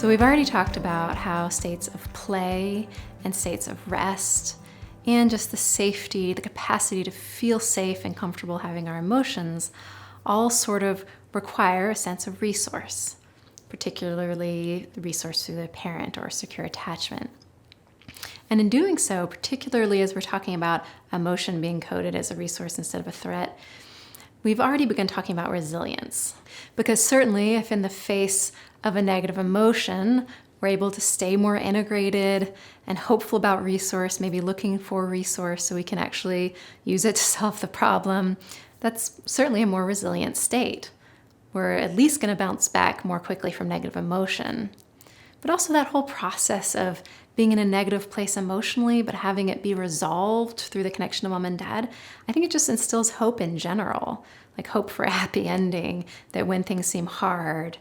So we've already talked about how states of play and states of rest and just the safety, the capacity to feel safe and comfortable having our emotions all sort of require a sense of resource, particularly the resource through the parent or secure attachment. And in doing so, particularly as we're talking about emotion being coded as a resource instead of a threat, we've already begun talking about resilience. Because certainly if in the face of a negative emotion, we're able to stay more integrated and hopeful about resource, maybe looking for resource so we can actually use it to solve the problem, that's certainly a more resilient state. We're at least going to bounce back more quickly from negative emotion. But also that whole process of being in a negative place emotionally, but having it be resolved through the connection to mom and dad, I think it just instills hope in general, like hope for a happy ending, that when things seem hard,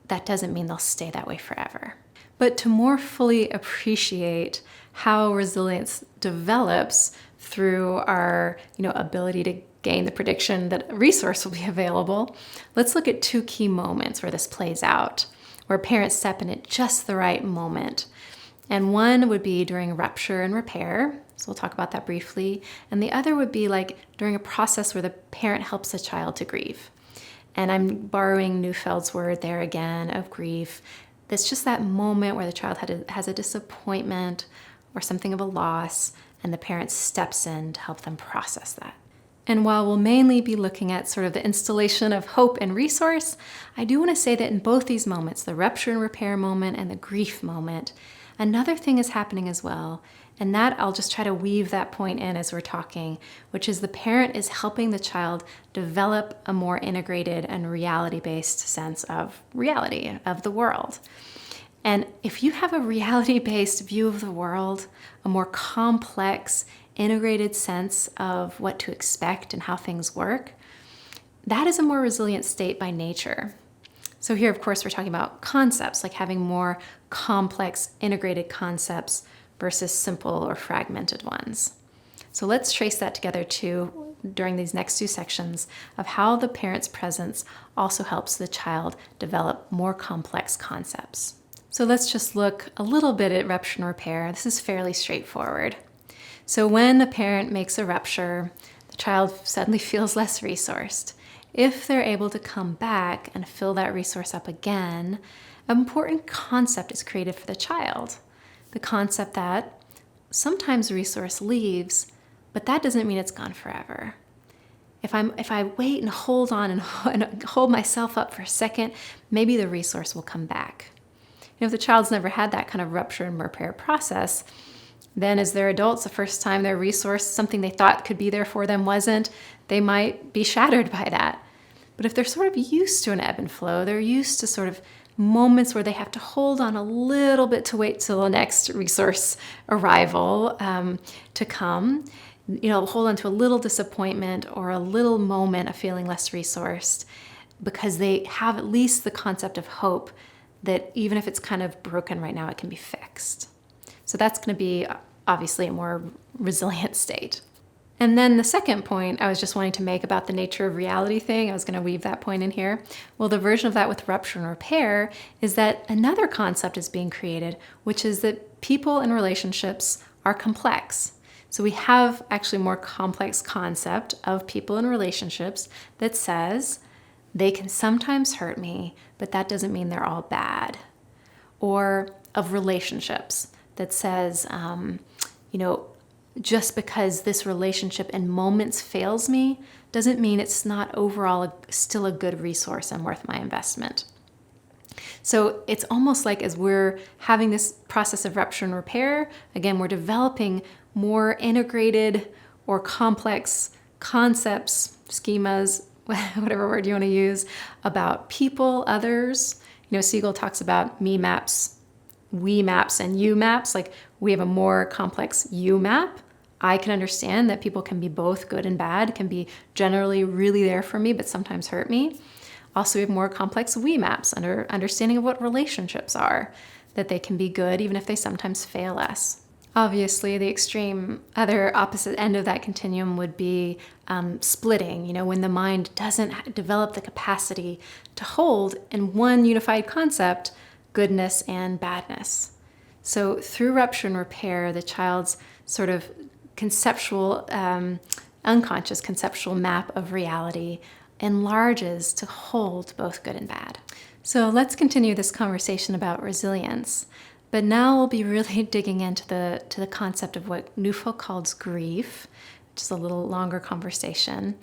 that doesn't mean they'll stay that way forever. But to more fully appreciate how resilience develops through our, ability to gain the prediction that a resource will be available, let's look at two key moments where this plays out, where parents step in at just the right moment. And one would be during rupture and repair, so we'll talk about that briefly. And the other would be like during a process where the parent helps a child to grieve. And I'm borrowing Neufeld's word there again of grief. It's just that moment where the child has a disappointment or something of a loss, and the parent steps in to help them process that. And while we'll mainly be looking at sort of the installation of hope and resource, I do want to say that in both these moments, the rupture and repair moment and the grief moment, another thing is happening as well. And that I'll just try to weave that point in as we're talking, which is the parent is helping the child develop a more integrated and reality-based sense of reality, of the world. And if you have a reality-based view of the world, a more complex, integrated sense of what to expect and how things work, that is a more resilient state by nature. So here, of course, we're talking about concepts, like having more complex, integrated concepts versus simple or fragmented ones. So let's trace that together too during these next two sections of how the parent's presence also helps the child develop more complex concepts. So let's just look a little bit at rupture and repair. This is fairly straightforward. So when a parent makes a rupture, the child suddenly feels less resourced. If they're able to come back and fill that resource up again, an important concept is created for the child. The concept that sometimes resource leaves, but that doesn't mean it's gone forever. If I wait and hold on and hold myself up for a second, maybe the resource will come back. If the child's never had that kind of rupture and repair process, then as they're adults, the first time their resource, something they thought could be there for them wasn't, they might be shattered by that. But if they're sort of used to an ebb and flow, they're used to sort of moments where they have to hold on a little bit to wait till the next resource arrival to come, hold on to a little disappointment or a little moment of feeling less resourced, because they have at least the concept of hope that even if it's kind of broken right now, it can be fixed. So that's going to be obviously a more resilient state. And then the second point I was just wanting to make about the nature of reality thing, I was going to weave that point in here. Well, the version of that with rupture and repair is that another concept is being created, which is that people and relationships are complex. So we have actually a more complex concept of people and relationships that says they can sometimes hurt me, but that doesn't mean they're all bad. Or of relationships that says, just because this relationship in moments fails me doesn't mean it's not overall still a good resource and worth my investment. So it's almost like as we're having this process of rupture and repair, again, we're developing more integrated or complex concepts, schemas, whatever word you want to use, about people, others. Siegel talks about me maps, we maps, and you maps. Like we have a more complex you map. I can understand that people can be both good and bad, can be generally really there for me, but sometimes hurt me. Also, we have more complex we maps, understanding of what relationships are, that they can be good even if they sometimes fail us. Obviously, the extreme other opposite end of that continuum would be splitting, when the mind doesn't develop the capacity to hold in one unified concept goodness and badness. So through rupture and repair, the child's sort of conceptual, unconscious conceptual map of reality enlarges to hold both good and bad. So let's continue this conversation about resilience. But now we'll be really digging into the concept of what Neufeld calls grief, which is a little longer conversation.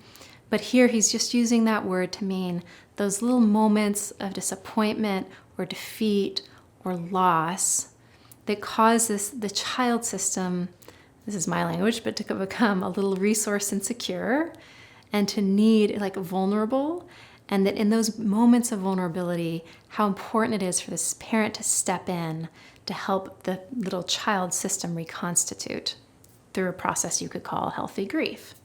But here he's just using that word to mean those little moments of disappointment or defeat or loss that causes the child system, this is my language, but to become a little resource insecure and to need like vulnerable. And that in those moments of vulnerability, how important it is for this parent to step in to help the little child system reconstitute through a process you could call healthy grief.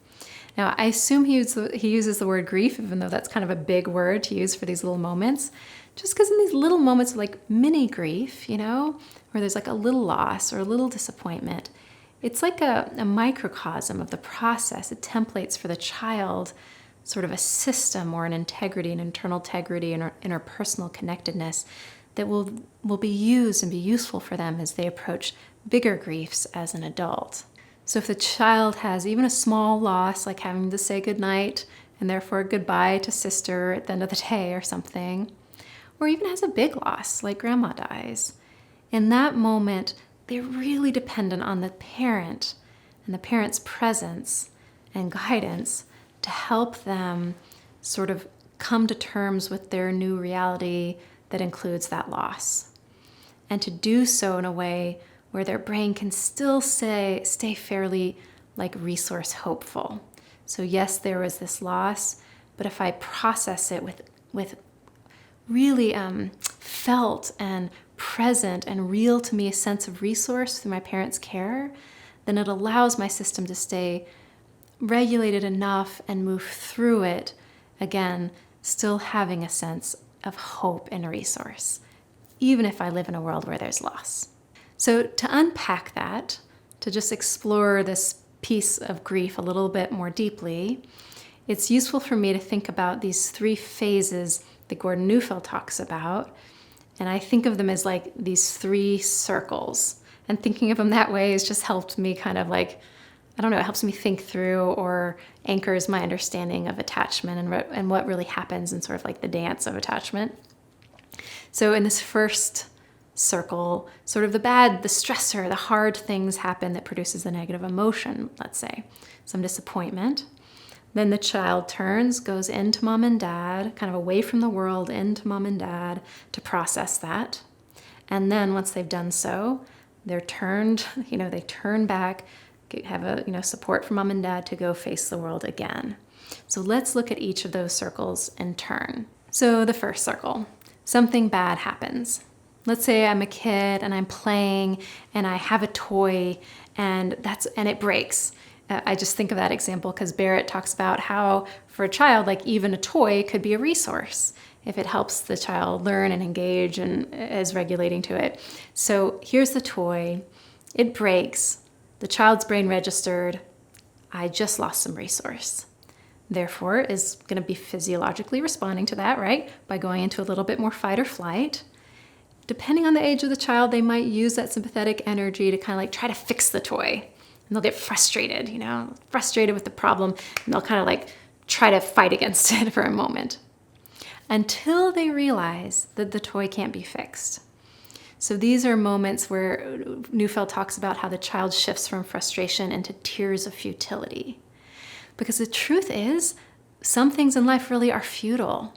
Now, I assume he uses the word grief, even though that's kind of a big word to use for these little moments, just because in these little moments of like mini grief, where there's like a little loss or a little disappointment, it's like a microcosm of the process. It templates for the child sort of a system or an integrity, an internal integrity, and interpersonal connectedness that will be used and be useful for them as they approach bigger griefs as an adult. So if the child has even a small loss, like having to say goodnight and therefore goodbye to sister at the end of the day or something, or even has a big loss, like grandma dies, in that moment, they're really dependent on the parent and the parent's presence and guidance to help them sort of come to terms with their new reality that includes that loss. And to do so in a way where their brain can still stay fairly like resource hopeful. So yes, there was this loss, but if I process it with really felt and present and real to me a sense of resource through my parents' care, then it allows my system to stay regulated enough and move through it, again, still having a sense of hope and resource, even if I live in a world where there's loss. So to unpack that, to just explore this piece of grief a little bit more deeply, it's useful for me to think about these 3 phases that Gordon Neufeld talks about. And I think of them as like these 3 circles. And thinking of them that way has just helped me kind of like, I don't know, it helps me think through or anchors my understanding of attachment and what really happens in sort of like the dance of attachment. So in this first circle, sort of the stressor, the hard things happen that produces a negative emotion, let's say, some disappointment. Then the child turns, goes into mom and dad, kind of away from the world, into mom and dad to process that. And then once they've done so, they're turned, they turn back, have a support from mom and dad to go face the world again. So let's look at each of those circles in turn. So the first circle, something bad happens. Let's say I'm a kid and I'm playing and I have a toy and it breaks. I just think of that example because Barrett talks about how for a child, like even a toy could be a resource if it helps the child learn and engage and is regulating to it. So here's the toy. It breaks. The child's brain registered, I just lost some resource. Therefore, is going to be physiologically responding to that, right? By going into a little bit more fight or flight. Depending on the age of the child, they might use that sympathetic energy to kind of like try to fix the toy. And they'll get frustrated, frustrated with the problem, and they'll kind of like try to fight against it for a moment until they realize that the toy can't be fixed. So these are moments where Neufeld talks about how the child shifts from frustration into tears of futility. Because the truth is, some things in life really are futile.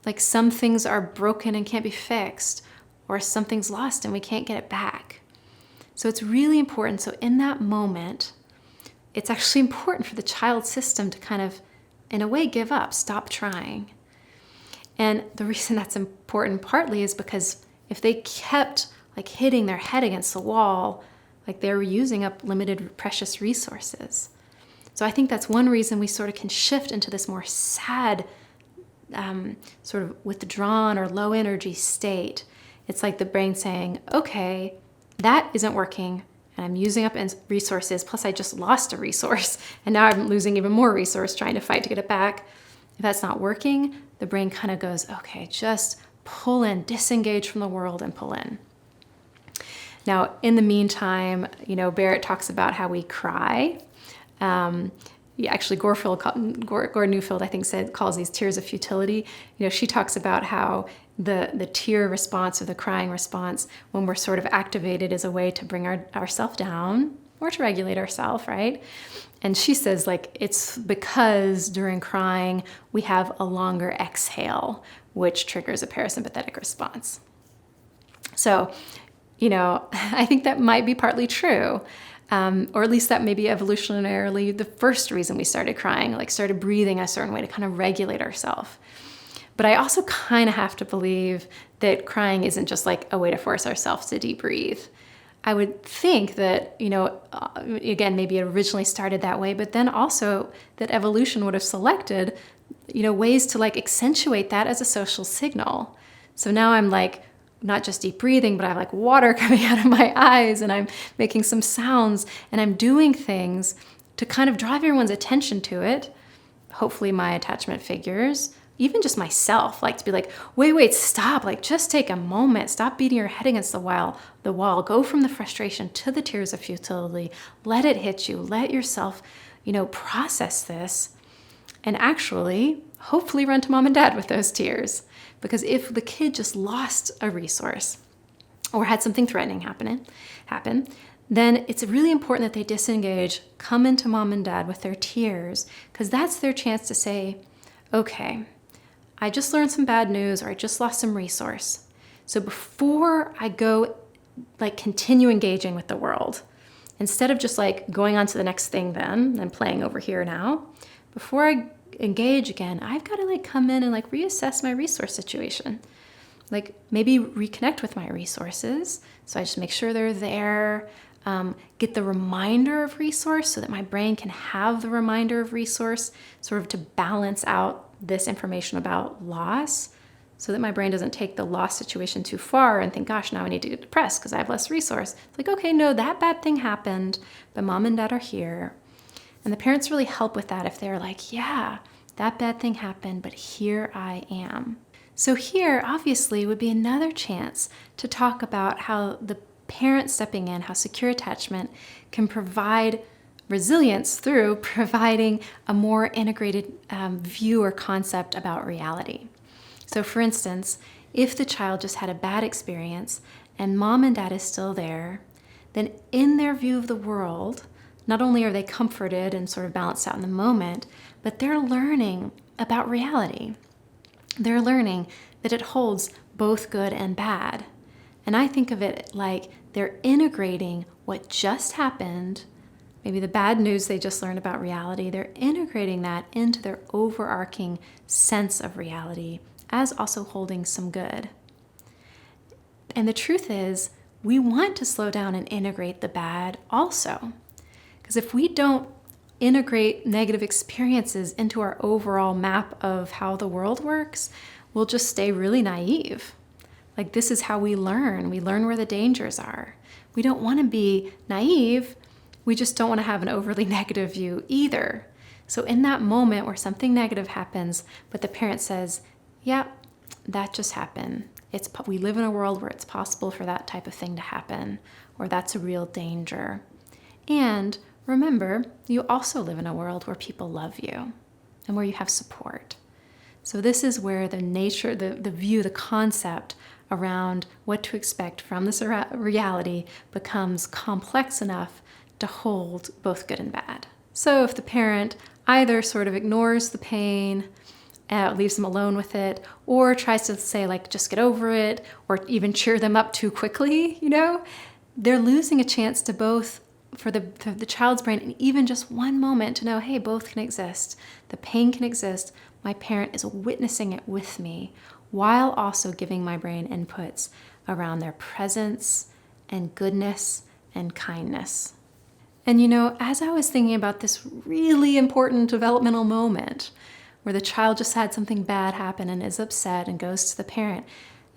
Like some things are broken and can't be fixed, or something's lost and we can't get it back. So it's really important. So in that moment, it's actually important for the child system to kind of, in a way, give up, stop trying. And the reason that's important partly is because if they kept like hitting their head against the wall, like they were using up limited precious resources. So I think that's one reason we sort of can shift into this more sad, sort of withdrawn or low energy state. It's like the brain saying, okay, that isn't working and I'm using up resources, plus I just lost a resource and now I'm losing even more resource trying to fight to get it back. If that's not working, the brain kind of goes, okay, just pull in, disengage from the world and pull in. Now, in the meantime, Barrett talks about how we cry. Actually, Gordon Newfield, I think, calls these tears of futility. She talks about how the tear response or the crying response, when we're sort of activated, is a way to bring ourselves down or to regulate ourselves, right? And she says, it's because during crying, we have a longer exhale, which triggers a parasympathetic response. So, I think that might be partly true. Or at least that may be evolutionarily the first reason we started crying, started breathing a certain way to kind of regulate ourselves. But I also kind of have to believe that crying isn't just a way to force ourselves to deep breathe. I would think that, again, maybe it originally started that way, but then also that evolution would have selected, ways to accentuate that as a social signal. So now I'm not just deep breathing, but I have water coming out of my eyes, and I'm making some sounds, and I'm doing things to kind of drive everyone's attention to it. Hopefully my attachment figures, even just myself, to be wait, stop, just take a moment, stop beating your head against the wall, go from the frustration to the tears of futility, let it hit you, let yourself, process this, and actually, hopefully run to mom and dad with those tears. Because if the kid just lost a resource or had something threatening happen, then it's really important that they disengage, come into mom and dad with their tears, because that's their chance to say, okay, I just learned some bad news, or I just lost some resource. So before I go continue engaging with the world, instead of just going on to the next thing then and playing over here now, before I engage again, I've got to come in and reassess my resource situation. Maybe reconnect with my resources. So I just make sure they're there. Get the reminder of resource so that my brain can have the reminder of resource, sort of to balance out this information about loss, so that my brain doesn't take the loss situation too far and think, gosh, now I need to get depressed because I have less resource. It's okay, no, that bad thing happened, but mom and dad are here. And the parents really help with that if they're yeah, that bad thing happened, but here I am. So here, obviously, would be another chance to talk about how the parent stepping in, how secure attachment can provide resilience through providing a more integrated view or concept about reality. So for instance, if the child just had a bad experience and mom and dad is still there, then in their view of the world, not only are they comforted and sort of balanced out in the moment, but they're learning about reality. They're learning that it holds both good and bad. And I think of it they're integrating what just happened, maybe the bad news they just learned about reality, they're integrating that into their overarching sense of reality as also holding some good. And the truth is, we want to slow down and integrate the bad also. Because if we don't integrate negative experiences into our overall map of how the world works, we'll just stay really naive. This is how we learn. We learn where the dangers are. We don't want to be naive. We just don't want to have an overly negative view either. So in that moment where something negative happens, but the parent says, yeah, that just happened. We live in a world where it's possible for that type of thing to happen, or that's a real danger. And remember, you also live in a world where people love you and where you have support. So this is where the nature, the view, the concept around what to expect from this reality becomes complex enough to hold both good and bad. So if the parent either sort of ignores the pain, leaves them alone with it, or tries to say just get over it, or even cheer them up too quickly, they're losing a chance to both, for the child's brain, and even just one moment to know, hey, both can exist. The pain can exist. My parent is witnessing it with me, while also giving my brain inputs around their presence and goodness and kindness. And as I was thinking about this really important developmental moment where the child just had something bad happen and is upset and goes to the parent,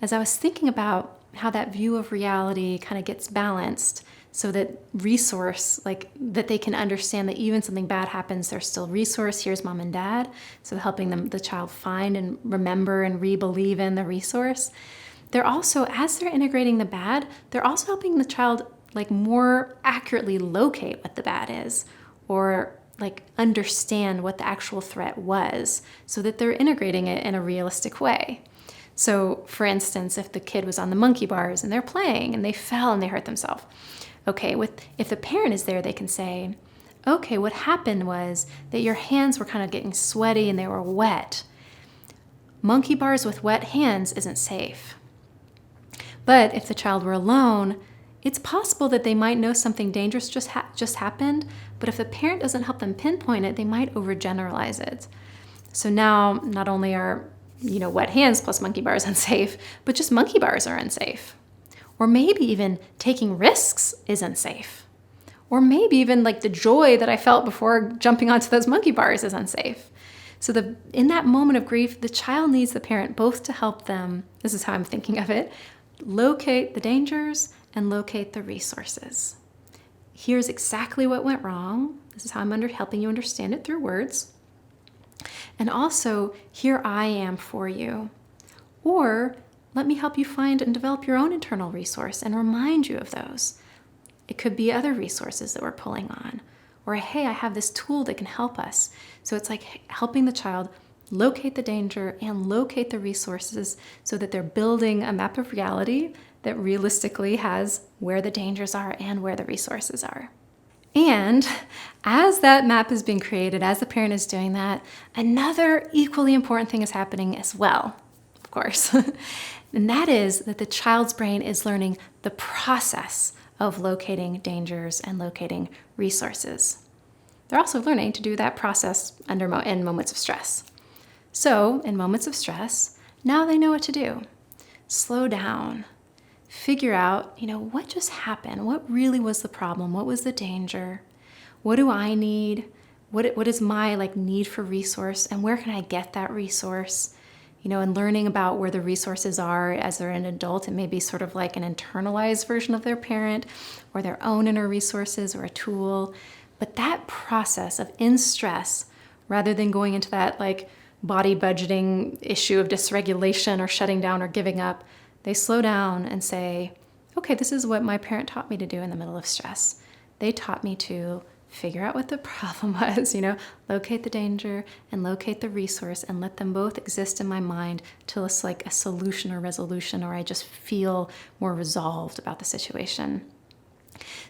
as I was thinking about how that view of reality kind of gets balanced so that resource, like that they can understand that even something bad happens, there's still resource. Here's mom and dad. So helping the child find and remember and re-believe in the resource. They're also, as they're integrating the bad, they're also helping the child like more accurately locate what the bad is, or like understand what the actual threat was, so that they're integrating it in a realistic way. So for instance, if the kid was on the monkey bars and they're playing and they fell and they hurt themselves, okay, if the parent is there, they can say, okay, what happened was that your hands were kind of getting sweaty and they were wet. Monkey bars with wet hands isn't safe. But if the child were alone, it's possible that they might know something dangerous just happened, but if the parent doesn't help them pinpoint it, they might overgeneralize it. So now not only are wet hands plus monkey bars unsafe, but just monkey bars are unsafe. Or maybe even taking risks is unsafe. Or maybe even like the joy that I felt before jumping onto those monkey bars is unsafe. So in that moment of grief, the child needs the parent both to help them, this is how I'm thinking of it, locate the dangers and locate the resources. Here's exactly what went wrong. This is how I'm helping you understand it through words. And also, here I am for you. Or let me help you find and develop your own internal resource and remind you of those. It could be other resources that we're pulling on. Or, hey, I have this tool that can help us. So it's like helping the child locate the danger and locate the resources so that they're building a map of reality that realistically has where the dangers are and where the resources are. And as that map is being created, as the parent is doing that, another equally important thing is happening as well, of course. And that is that the child's brain is learning the process of locating dangers and locating resources. They're also learning to do that process in moments of stress. So in moments of stress, now they know what to do. Slow down. Figure out, what just happened? What really was the problem? What was the danger? What do I need? What is my need for resource? And where can I get that resource? And learning about where the resources are as they're an adult, it may be sort of like an internalized version of their parent or their own inner resources or a tool. But that process of in stress, rather than going into that body budgeting issue of dysregulation or shutting down or giving up, they slow down and say, okay, this is what my parent taught me to do in the middle of stress. They taught me to figure out what the problem was, locate the danger and locate the resource and let them both exist in my mind till it's like a solution or resolution, or I just feel more resolved about the situation.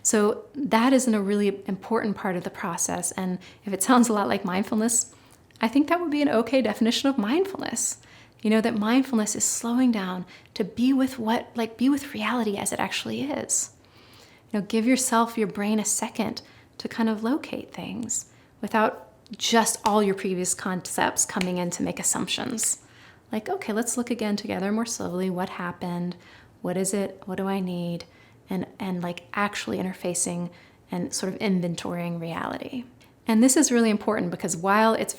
So that is a really important part of the process. And if it sounds a lot like mindfulness, I think that would be an okay definition of mindfulness. That mindfulness is slowing down to be with be with reality as it actually is. Give your brain a second to kind of locate things without just all your previous concepts coming in to make assumptions. Okay, let's look again together more slowly. What happened? What is it? What do I need? And actually interfacing and sort of inventorying reality. And this is really important because while it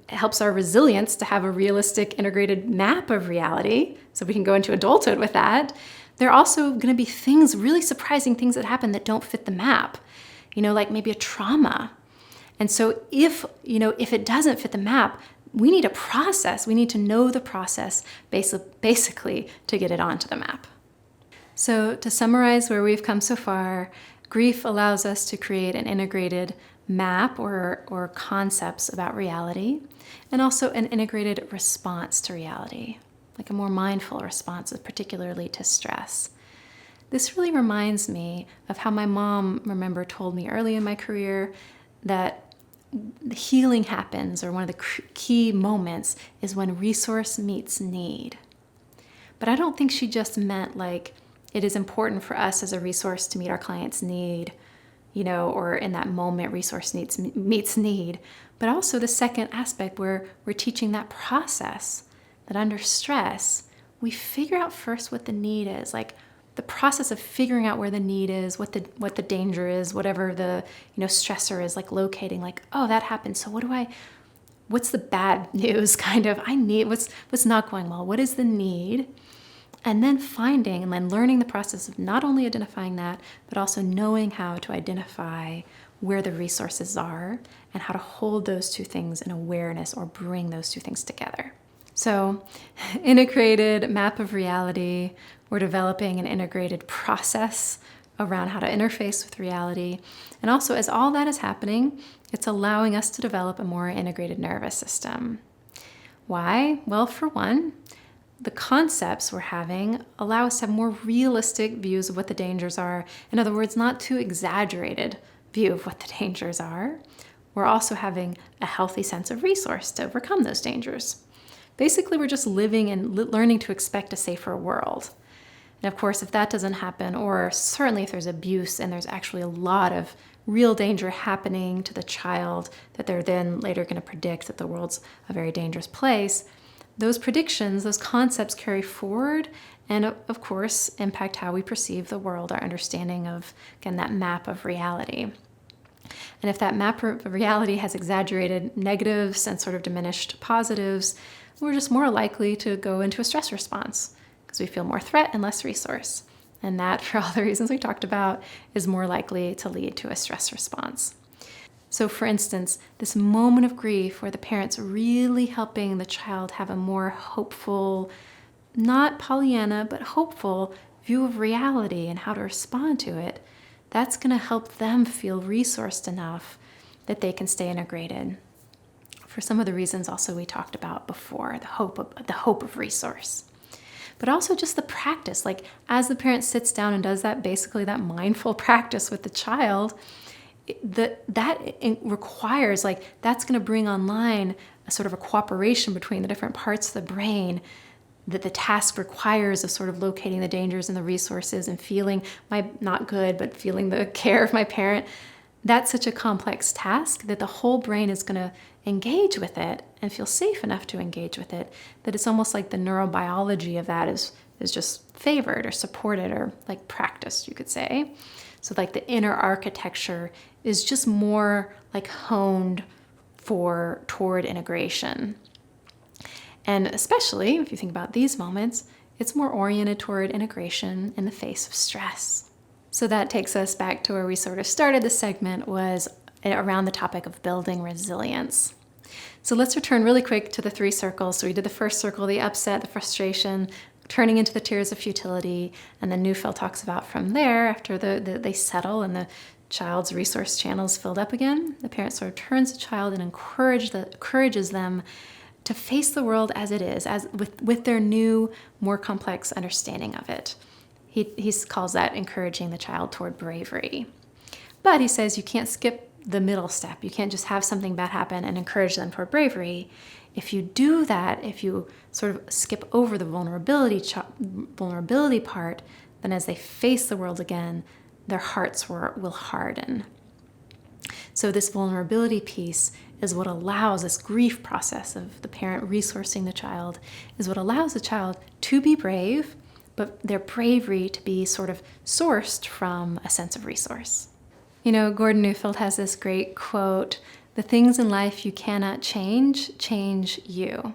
helps our resilience to have a realistic integrated map of reality, so we can go into adulthood with that, there are also going to be things, really surprising things that happen that don't fit the map, like maybe a trauma. And so if it doesn't fit the map, we need a process. We need to know the process basically to get it onto the map. So to summarize where we've come so far, grief allows us to create an integrated map or concepts about reality, and also an integrated response to reality, like a more mindful response, particularly to stress. This really reminds me of how my mom, told me early in my career that the healing happens, or one of the key moments is when resource meets need. But I don't think she just meant it is important for us as a resource to meet our client's need, or in that moment resource meets need, but also the second aspect where we're teaching that process, that under stress, we figure out first what the need is, the process of figuring out where the need is, what the danger is, whatever the stressor is, locating, oh, that happened, so what's the bad news kind of, I need, what's not going well, what is the need? And then finding and then learning the process of not only identifying that, but also knowing how to identify where the resources are and how to hold those two things in awareness or bring those two things together. So, integrated map of reality, we're developing an integrated process around how to interface with reality. And also, as all that is happening, it's allowing us to develop a more integrated nervous system. Why? Well, for one, the concepts we're having allow us to have more realistic views of what the dangers are. In other words, not too exaggerated view of what the dangers are. We're also having a healthy sense of resource to overcome those dangers. Basically, we're just living and learning to expect a safer world. And of course, if that doesn't happen, or certainly if there's abuse and there's actually a lot of real danger happening to the child that they're then later going to predict that the world's a very dangerous place, those predictions, those concepts carry forward and, of course, impact how we perceive the world, our understanding of, again, that map of reality. And if that map of reality has exaggerated negatives and sort of diminished positives, we're just more likely to go into a stress response because we feel more threat and less resource. And that, for all the reasons we talked about, is more likely to lead to a stress response. So for instance, this moment of grief where the parent's really helping the child have a more hopeful, not Pollyanna, but hopeful view of reality and how to respond to it, that's going to help them feel resourced enough that they can stay integrated. For some of the reasons also we talked about before, the hope of resource. But also just the practice, like as the parent sits down and does that, basically that mindful practice with the child, that requires, like, that's going to bring online a sort of a cooperation between the different parts of the brain that the task requires of sort of locating the dangers and the resources and feeling not good, but feeling the care of my parent. That's such a complex task that the whole brain is going to engage with it and feel safe enough to engage with it, that it's almost like the neurobiology of that is just favored or supported or like practiced, you could say. So like the inner architecture is just more like honed toward integration. And especially if you think about these moments, it's more oriented toward integration in the face of stress. So that takes us back to where we sort of started the segment, was around the topic of building resilience. So let's return really quick to the 3 circles. So we did the first circle, the upset, the frustration, turning into the tears of futility, and then Neufeld talks about from there, after they settle and the child's resource channels filled up again, the parent sort of turns the child and encourages them to face the world as it is, as with their new, more complex understanding of it. He calls that encouraging the child toward bravery. But he says you can't skip the middle step. You can't just have something bad happen and encourage them toward bravery. If you do that, if you sort of skip over the vulnerability part, then as they face the world again, their hearts will harden. So this vulnerability piece is what allows this grief process of the parent resourcing the child, is what allows the child to be brave, but their bravery to be sort of sourced from a sense of resource. You know, Gordon Neufeld has this great quote, "The things in life you cannot change, change you."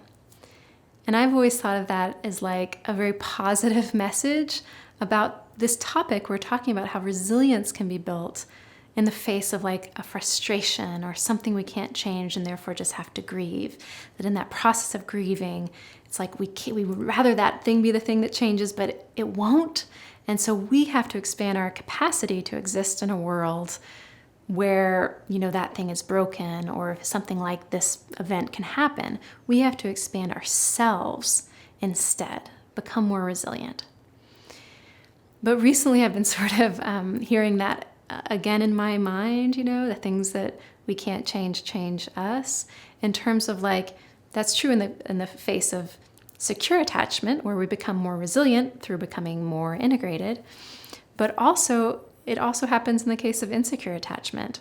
And I've always thought of that as like a very positive message about this topic. We're talking about how resilience can be built in the face of like a frustration or something we can't change and therefore just have to grieve. That in that process of grieving, it's like we would rather that thing be the thing that changes, but it won't. And so we have to expand our capacity to exist in a world where, you know, that thing is broken, or if something like this event can happen. We have to expand ourselves instead, become more resilient. But recently I've been sort of hearing that again in my mind, you know, the things that we can't change us, in terms of like, that's true in the face of secure attachment, where we become more resilient through becoming more integrated, but it also happens in the case of insecure attachment.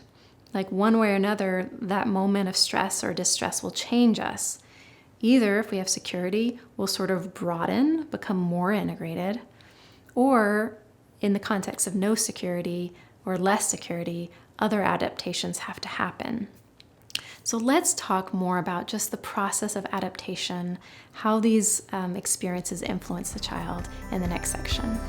Like one way or another, that moment of stress or distress will change us. Either if we have security, we'll sort of broaden, become more integrated, or in the context of no security or less security, other adaptations have to happen. So let's talk more about just the process of adaptation, how these experiences influence the child in the next section.